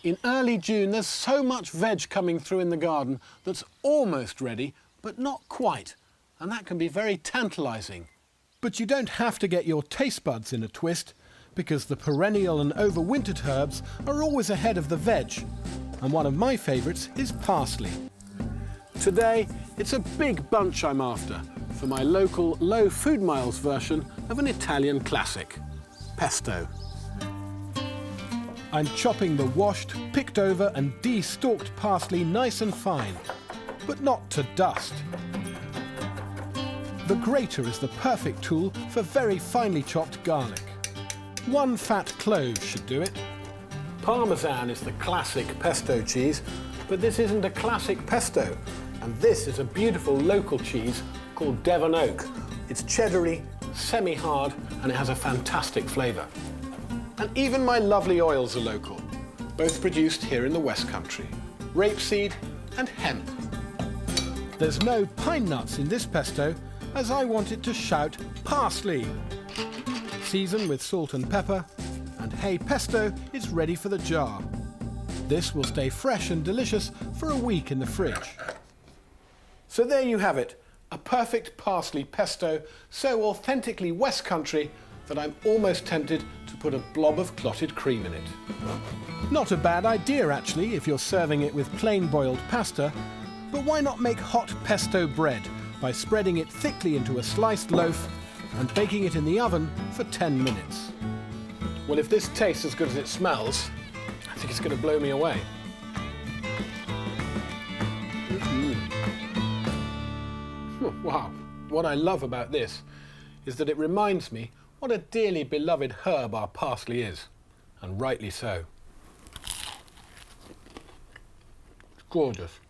In early June, there's so much veg coming through in the garden that's almost ready, but not quite. And that can be very tantalising. But you don't have to get your taste buds in a twist, because the perennial and overwintered herbs are always ahead of the veg. And one of my favourites is parsley. Today, it's a big bunch I'm after for my local low food miles version of an Italian classic, pesto. I'm chopping the washed, picked over and de-stalked parsley nice and fine, but not to dust. The grater is the perfect tool for very finely chopped garlic. 1 fat clove should do it. Parmesan is the classic pesto cheese, but this isn't a classic pesto. And this is a beautiful local cheese called Devon Oak. It's cheddary, semi-hard, and it has a fantastic flavour. And even my lovely oils are local, both produced here in the West Country. Rapeseed and hemp. There's no pine nuts in this pesto, as I want it to shout parsley. Season with salt and pepper, and hey pesto is ready for the jar. This will stay fresh and delicious for a week in the fridge. So there you have it, a perfect parsley pesto, so authentically West Country that I'm almost tempted to put a blob of clotted cream in it. Not a bad idea actually if you're serving it with plain boiled pasta, but why not make hot pesto bread by spreading it thickly into a sliced loaf and baking it in the oven for 10 minutes. Well, if this tastes as good as it smells, I think it's going to blow me away. Wow, what I love about this is that it reminds me what a dearly beloved herb our parsley is, and rightly so. It's gorgeous.